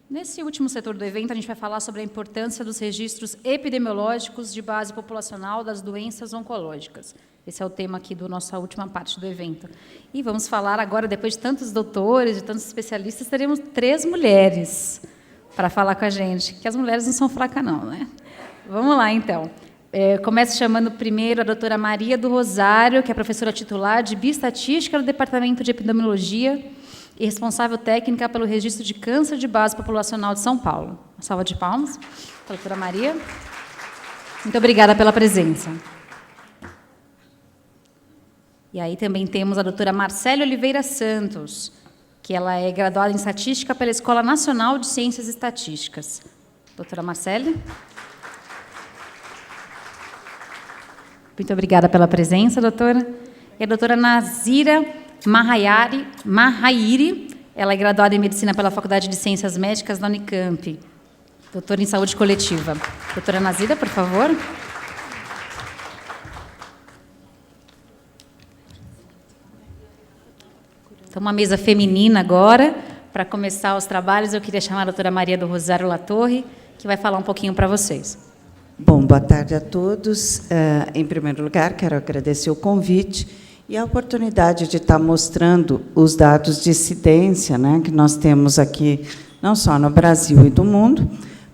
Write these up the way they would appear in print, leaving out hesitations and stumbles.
Nesse último setor do evento, a gente vai falar sobre a importância dos registros epidemiológicos de base populacional das doenças oncológicas. Esse é o tema aqui da nossa última parte do evento. E vamos falar agora, depois de tantos doutores, de tantos especialistas, teremos 3 mulheres para falar com a gente, que as mulheres não são fracas não, né? Vamos lá, então. Começo chamando primeiro a doutora Maria do Rosário, que é professora titular de Bioestatística do Departamento de Epidemiologia e responsável técnica pelo registro de câncer de base populacional de São Paulo. Uma salva de palmas para a doutora Maria. Muito obrigada pela presença. E aí também temos a doutora Marcele Oliveira Santos, que ela é graduada em Estatística pela Escola Nacional de Ciências Estatísticas. Doutora Marcele. Muito obrigada pela presença, doutora. E a doutora Nazira Mahairi, ela é graduada em Medicina pela Faculdade de Ciências Médicas da Unicamp, doutora em Saúde Coletiva. Doutora Nazira, por favor. Então, uma mesa feminina agora, para começar os trabalhos, eu queria chamar a doutora Maria do Rosário Latorre, que vai falar um pouquinho para vocês. Bom, boa tarde a todos. Em primeiro lugar, quero agradecer o convite e a oportunidade de estar mostrando os dados de incidência, né, que nós temos aqui, não só no Brasil e do mundo,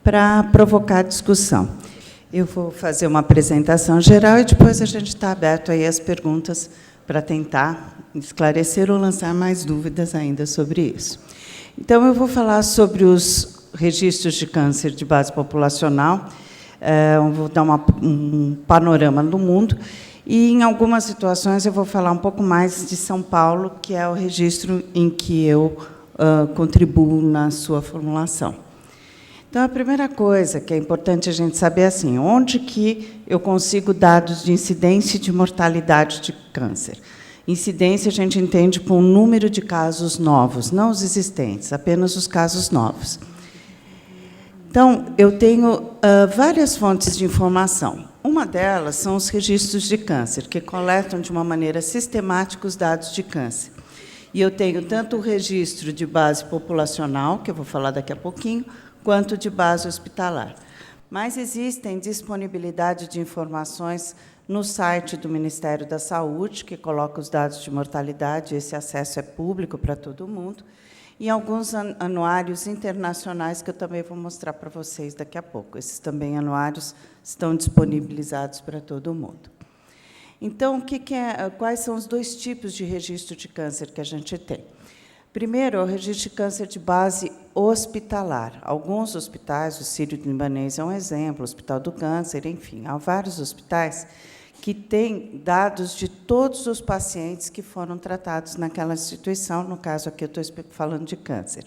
para provocar discussão. Eu vou fazer uma apresentação geral e depois a gente está aberto aí às perguntas para tentar esclarecer ou lançar mais dúvidas ainda sobre isso. Então, eu vou falar sobre os registros de câncer de base populacional. Vou dar um panorama do mundo e, em algumas situações, eu vou falar um pouco mais de São Paulo, que é o registro em que eu contribuo na sua formulação. Então, a primeira coisa que é importante a gente saber é assim, onde que eu consigo dados de incidência e de mortalidade de câncer. Incidência a gente entende por um número de casos novos, não os existentes, apenas os casos novos. Então, eu tenho várias fontes de informação. Uma delas são os registros de câncer, que coletam de uma maneira sistemática os dados de câncer. E eu tenho tanto o registro de base populacional, que eu vou falar daqui a pouquinho, quanto de base hospitalar. Mas existem disponibilidade de informações no site do Ministério da Saúde, que coloca os dados de mortalidade, esse acesso é público para todo mundo, e alguns anuários internacionais que eu também vou mostrar para vocês daqui a pouco. Esses também anuários estão disponibilizados para todo mundo. Então, quais são os 2 tipos de registro de câncer que a gente tem? Primeiro, é o registro de câncer de base hospitalar. Alguns hospitais, o Sírio-Libanês é um exemplo, o Hospital do Câncer, enfim, há vários hospitais que têm dados de todos os pacientes que foram tratados naquela instituição, no caso aqui eu estou falando de câncer.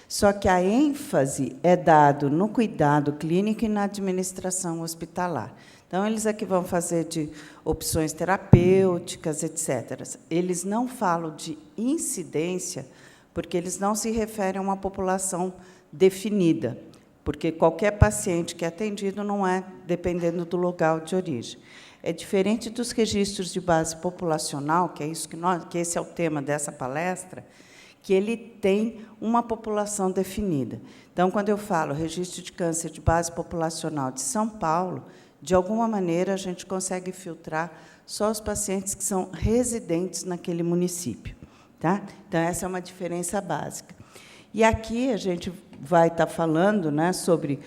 Só que a ênfase é dado no cuidado clínico e na administração hospitalar. Então, eles aqui vão fazer de opções terapêuticas, etc. Eles não falam de incidência, porque eles não se referem a uma população definida, porque qualquer paciente que é atendido não é dependendo do local de origem. É diferente dos registros de base populacional, que é isso que esse é o tema dessa palestra, que ele tem uma população definida. Então, quando eu falo registro de câncer de base populacional de São Paulo, de alguma maneira a gente consegue filtrar só os pacientes que são residentes naquele município, tá? Então, essa é uma diferença básica. E aqui a gente vai estar falando, né, sobre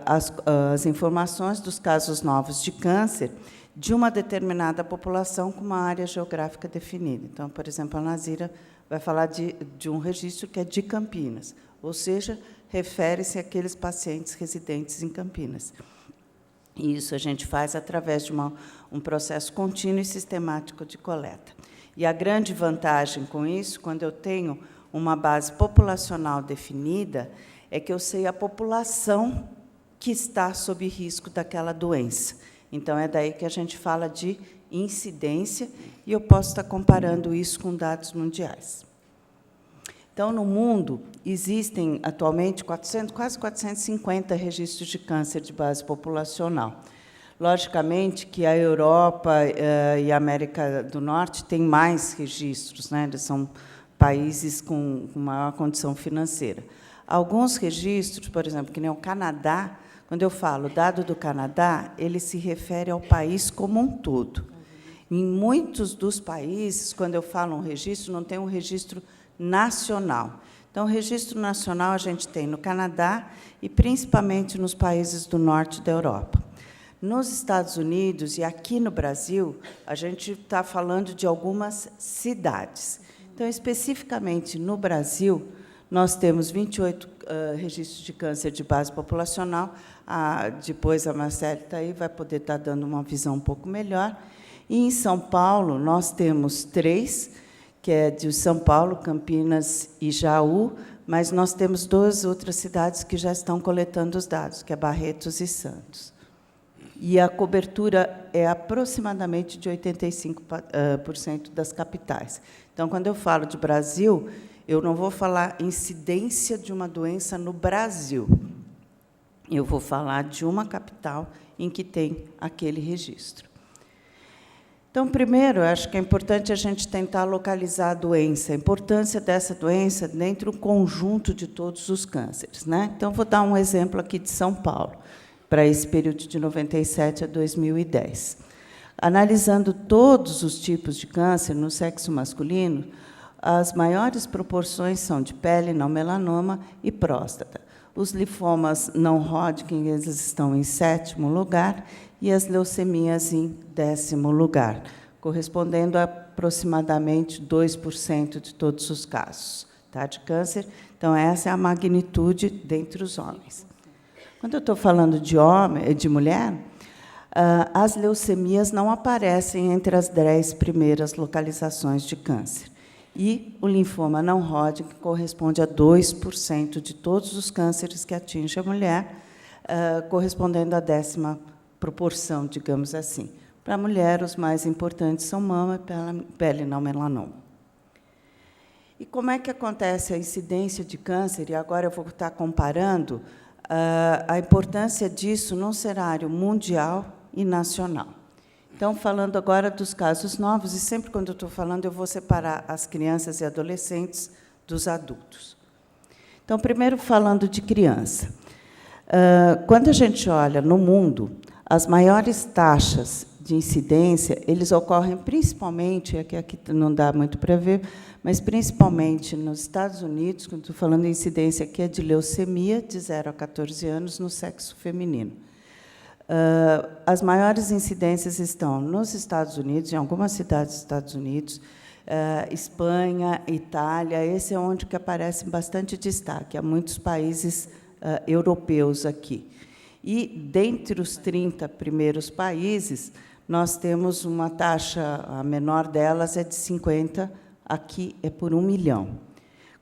as informações dos casos novos de câncer de uma determinada população com uma área geográfica definida. Então, por exemplo, a Nazira vai falar de um registro que é de Campinas, ou seja, refere-se àqueles pacientes residentes em Campinas. E isso a gente faz através de um processo contínuo e sistemático de coleta. E a grande vantagem com isso, quando eu tenho uma base populacional definida, é que eu sei a população que está sob risco daquela doença. Então, é daí que a gente fala de incidência, e eu posso estar comparando isso com dados mundiais. Então, no mundo, existem, atualmente, quase 450 registros de câncer de base populacional. Logicamente que a Europa e a América do Norte têm mais registros, né? Eles são países com maior condição financeira. Alguns registros, por exemplo, que nem o Canadá, quando eu falo dado do Canadá, ele se refere ao país como um todo. Em muitos dos países, quando eu falo um registro, não tem um registro nacional. Então, o registro nacional a gente tem no Canadá e, principalmente, nos países do norte da Europa. Nos Estados Unidos e aqui no Brasil, a gente está falando de algumas cidades. Então, especificamente no Brasil, nós temos 28 registros de câncer de base populacional. Depois a Marcele está aí, vai poder estar dando uma visão um pouco melhor. E, em São Paulo, nós temos 3, que é de São Paulo, Campinas e Jaú, mas nós temos 2 outras cidades que já estão coletando os dados, que é Barretos e Santos. E a cobertura é aproximadamente de 85% das capitais. Então, quando eu falo de Brasil, eu não vou falar incidência de uma doença no Brasil. Eu vou falar de uma capital em que tem aquele registro. Então, primeiro, eu acho que é importante a gente tentar localizar a doença, a importância dessa doença dentro do conjunto de todos os cânceres, né? Então, vou dar um exemplo aqui de São Paulo, para esse período de 97 a 2010. Analisando todos os tipos de câncer no sexo masculino, as maiores proporções são de pele, não melanoma e próstata. Os linfomas não Hodgkin, eles estão em 7º lugar, e as leucemias em 10º lugar, correspondendo a aproximadamente 2% de todos os casos, tá, de câncer. Então, essa é a magnitude dentre os homens. Quando eu estou falando de mulher, as leucemias não aparecem entre as 10 primeiras localizações de câncer. E o linfoma não Hodgkin corresponde a 2% de todos os cânceres que atingem a mulher, correspondendo à 10ª proporção, digamos assim. Para a mulher, os mais importantes são mama e pele não melanoma. E como é que acontece a incidência de câncer? E agora eu vou estar comparando a importância disso num cenário mundial e nacional. Então, falando agora dos casos novos, e sempre quando eu estou falando, eu vou separar as crianças e adolescentes dos adultos. Então, primeiro, falando de criança. Quando a gente olha no mundo, as maiores taxas de incidência, eles ocorrem principalmente, aqui não dá muito para ver, mas principalmente nos Estados Unidos, quando estou falando de incidência aqui, é de leucemia, de 0 a 14 anos, no sexo feminino. As maiores incidências estão nos Estados Unidos, em algumas cidades dos Estados Unidos, Espanha, Itália, esse é onde que aparece bastante destaque, há muitos países europeus aqui. E, dentre os 30 primeiros países, nós temos uma taxa, a menor delas é de 50, aqui é por 1 milhão.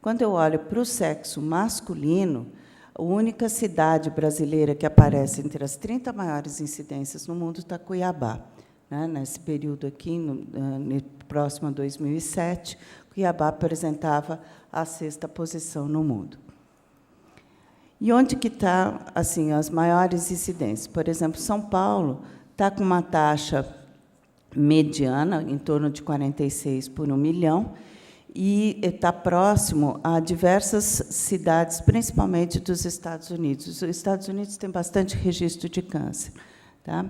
Quando eu olho para o sexo masculino, a única cidade brasileira que aparece entre as 30 maiores incidências no mundo está Cuiabá. Né? Nesse período aqui, próximo a 2007, Cuiabá apresentava a 6ª posição no mundo. E onde que está assim, as maiores incidências? Por exemplo, São Paulo está com uma taxa mediana, em torno de 46 por 1 milhão, e está próximo a diversas cidades, principalmente dos Estados Unidos. Os Estados Unidos têm bastante registro de câncer. Tá?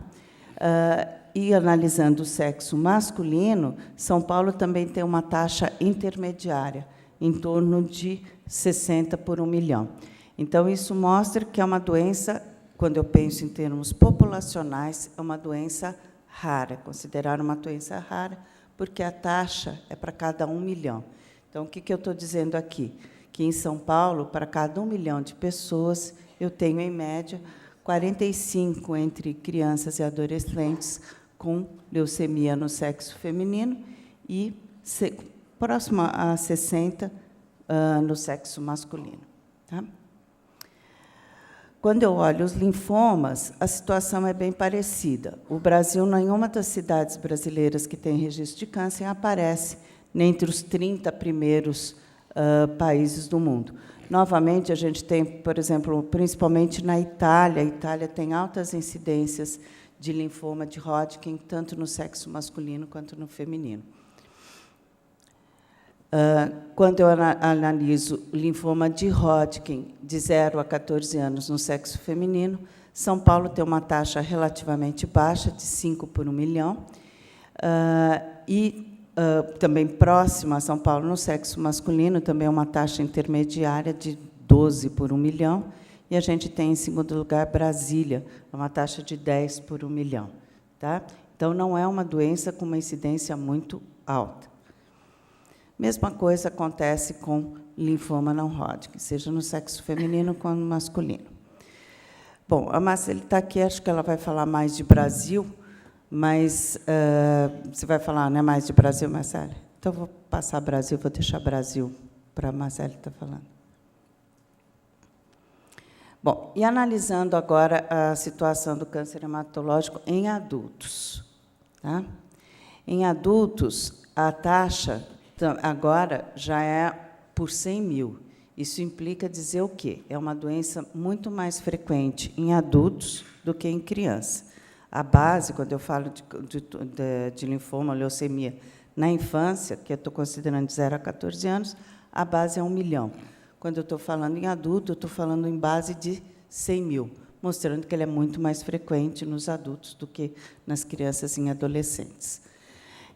E, analisando o sexo masculino, São Paulo também tem uma taxa intermediária, em torno de 60 por 1 milhão. Então, isso mostra que é uma doença, quando eu penso em termos populacionais, é uma doença rara, considerada uma doença rara, porque a taxa é para cada 1 milhão. Então, o que eu estou dizendo aqui? Que, em São Paulo, para cada 1 milhão de pessoas, eu tenho, em média, 45 entre crianças e adolescentes com leucemia no sexo feminino e próximo a 60 no sexo masculino. Tá? Quando eu olho os linfomas, a situação é bem parecida. O Brasil, nenhuma das cidades brasileiras que tem registro de câncer aparece entre os 30 primeiros países do mundo. Novamente, a gente tem, por exemplo, principalmente na Itália, a Itália tem altas incidências de linfoma de Hodgkin, tanto no sexo masculino quanto no feminino. Quando eu analiso linfoma de Hodgkin de 0 a 14 anos no sexo feminino, São Paulo tem uma taxa relativamente baixa, de 5 por 1 milhão, e também próxima a São Paulo no sexo masculino, também uma taxa intermediária de 12 por 1 milhão, e a gente tem, em segundo lugar, Brasília, uma taxa de 10 por 1 milhão. Tá? Então, não é uma doença com uma incidência muito alta. Mesma coisa acontece com linfoma não Hodgkin, seja no sexo feminino como no masculino. Bom, a Marcele está aqui, acho que ela vai falar mais de Brasil, mas você vai falar, né, mais de Brasil, Marcele? Então, vou passar Brasil, vou deixar Brasil para a Marcele estar falando. Bom, e analisando agora a situação do câncer hematológico em adultos. Tá? Em adultos, a taxa agora já é por 100 mil. Isso implica dizer o quê? É uma doença muito mais frequente em adultos do que em criança. A base, quando eu falo de linfoma, leucemia, na infância, que eu estou considerando de 0 a 14 anos, a base é 1 milhão. Quando eu estou falando em adulto, eu estou falando em base de 100 mil, mostrando que ele é muito mais frequente nos adultos do que nas crianças e adolescentes.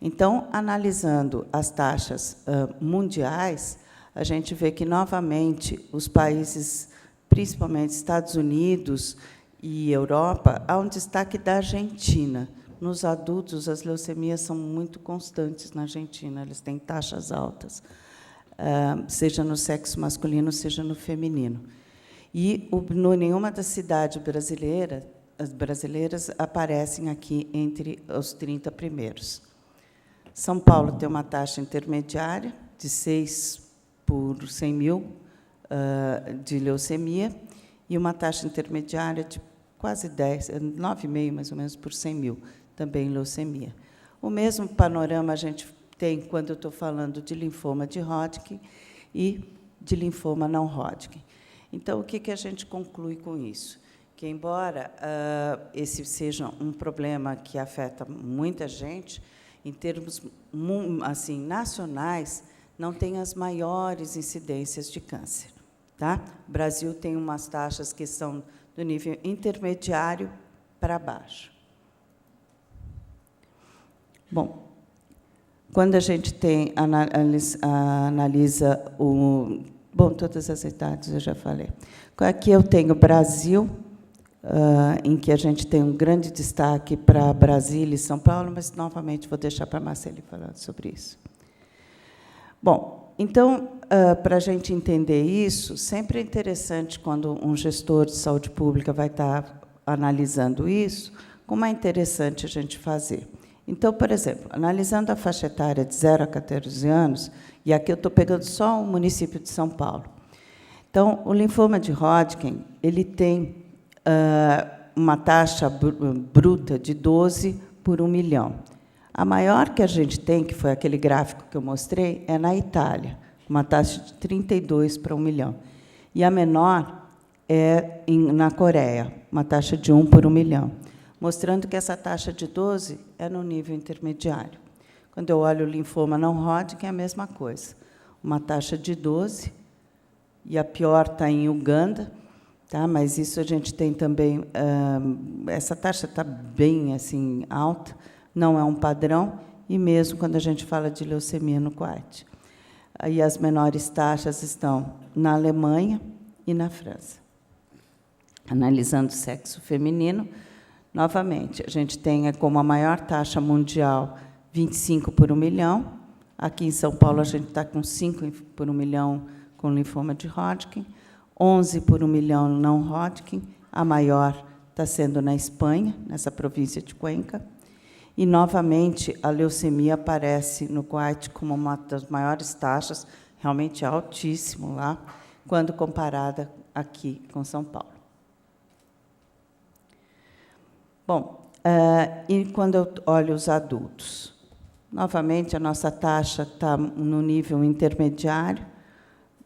Então, analisando as taxas mundiais, a gente vê que, novamente, os países, principalmente Estados Unidos e Europa, há um destaque da Argentina. Nos adultos, as leucemias são muito constantes na Argentina, eles têm taxas altas, seja no sexo masculino, seja no feminino. E nenhuma das cidades as brasileiras aparecem aqui entre os 30 primeiros. São Paulo tem uma taxa intermediária de 6 por 100 mil de leucemia e uma taxa intermediária de quase 10, 9,5, mais ou menos, por 100 mil, também leucemia. O mesmo panorama a gente tem quando eu estou falando de linfoma de Hodgkin e de linfoma não Hodgkin. Então, o que a gente conclui com isso? Que, embora esse seja um problema que afeta muita gente, em termos assim, nacionais, não tem as maiores incidências de câncer. Tá? O Brasil tem umas taxas que são do nível intermediário para baixo. Bom, quando a gente analisa todas as idades, eu já falei. Aqui eu tenho o Brasil, em que a gente tem um grande destaque para Brasília e São Paulo, mas, novamente, vou deixar para a Marcele falar sobre isso. Bom, então, para a gente entender isso, sempre é interessante, quando um gestor de saúde pública vai estar analisando isso, como é interessante a gente fazer. Então, por exemplo, analisando a faixa etária de 0 a 14 anos, e aqui eu estou pegando só o município de São Paulo. Então, o linfoma de Hodgkin, ele tem uma taxa bruta de 12 por 1 milhão. A maior que a gente tem, que foi aquele gráfico que eu mostrei, é na Itália, uma taxa de 32 para 1 milhão. E a menor é na Coreia, uma taxa de 1 por 1 milhão, mostrando que essa taxa de 12 é no nível intermediário. Quando eu olho o linfoma não Hodgkin, é a mesma coisa, uma taxa de 12, e a pior está em Uganda, tá? Mas isso a gente tem também, essa taxa está bem assim, alta, não é um padrão, e mesmo quando a gente fala de leucemia no Kuwait. Aí as menores taxas estão na Alemanha e na França. Analisando o sexo feminino, novamente, a gente tem como a maior taxa mundial 25 por 1 milhão. Aqui em São Paulo, a gente está com 5 por 1 milhão com linfoma de Hodgkin, 11 por 1 milhão não Hodgkin, a maior está sendo na Espanha, nessa província de Cuenca. E, novamente, a leucemia aparece no Kuwait como uma das maiores taxas, realmente altíssimo lá, quando comparada aqui com São Paulo. Bom, e quando eu olho os adultos? Novamente, a nossa taxa está no nível intermediário,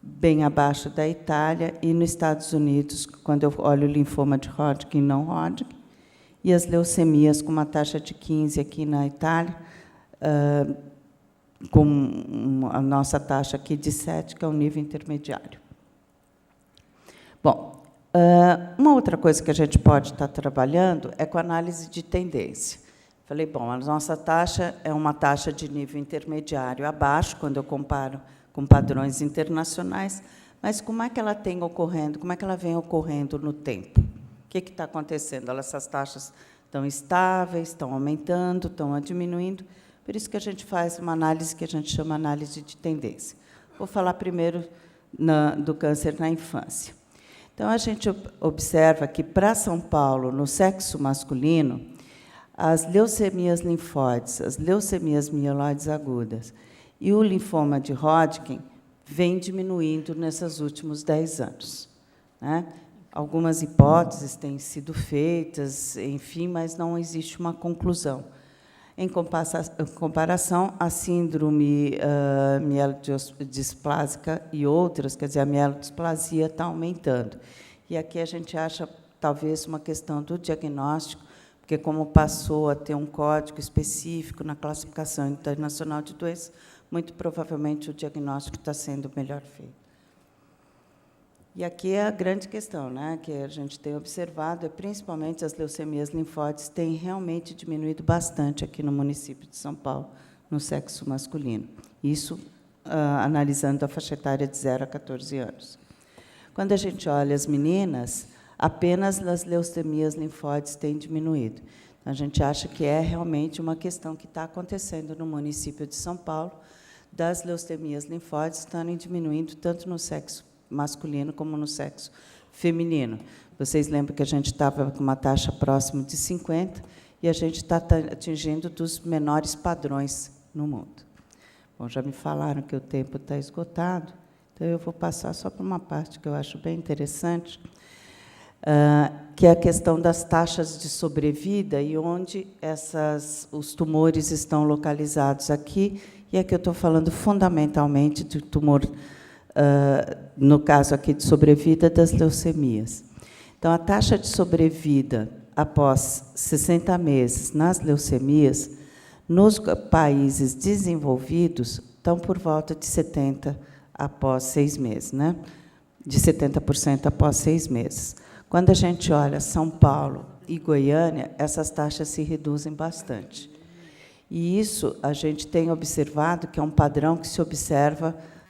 bem abaixo da Itália, e nos Estados Unidos, quando eu olho o linfoma de Hodgkin e não Hodgkin, e as leucemias com uma taxa de 15 aqui na Itália, com a nossa taxa aqui de 7, que é o nível intermediário. Bom, uma outra coisa que a gente pode estar trabalhando é com a análise de tendência. Falei, bom, a nossa taxa é uma taxa de nível intermediário abaixo, quando eu comparo com padrões internacionais, mas como é que ela tem ocorrendo, como é que ela vem ocorrendo no tempo? O que está acontecendo? Essas taxas estão estáveis, estão aumentando, estão diminuindo. Por isso que a gente faz uma análise que a gente chama análise de tendência. Vou falar primeiro do câncer na infância. Então, a gente observa que, para São Paulo, no sexo masculino, as leucemias linfóides, as leucemias mieloides agudas e o linfoma de Hodgkin vem diminuindo nesses últimos 10 anos. Né? Algumas hipóteses têm sido feitas, enfim, mas não existe uma conclusão. Em comparação, a síndrome mielodisplásica e outras, quer dizer, a mielodisplasia está aumentando. E aqui a gente acha, talvez, uma questão do diagnóstico, porque, como passou a ter um código específico na classificação internacional de doenças, muito provavelmente o diagnóstico está sendo melhor feito. E aqui é a grande questão, né, que a gente tem observado, é principalmente as leucemias linfóides têm realmente diminuído bastante aqui no município de São Paulo, no sexo masculino. Isso analisando a faixa etária de 0 a 14 anos. Quando a gente olha as meninas, apenas as leucemias linfóides têm diminuído. A gente acha que é realmente uma questão que está acontecendo no município de São Paulo, das leucemias linfóides estarem diminuindo tanto no sexo masculino como no sexo feminino. Vocês lembram que a gente estava com uma taxa próxima de 50 e a gente está atingindo dos menores padrões no mundo. Bom, já me falaram que o tempo está esgotado, então eu vou passar só para uma parte que eu acho bem interessante, que é a questão das taxas de sobrevida e onde os tumores estão localizados aqui, e aqui eu estou falando fundamentalmente de tumor, no caso aqui de sobrevida das leucemias. Então, a taxa de sobrevida após 60 meses nas leucemias, nos países desenvolvidos, estão por volta de 70% após 6 meses, né? De 70% após 6 meses. Quando a gente olha São Paulo e Goiânia, essas taxas se reduzem bastante. E isso a gente tem observado que é um padrão que se observa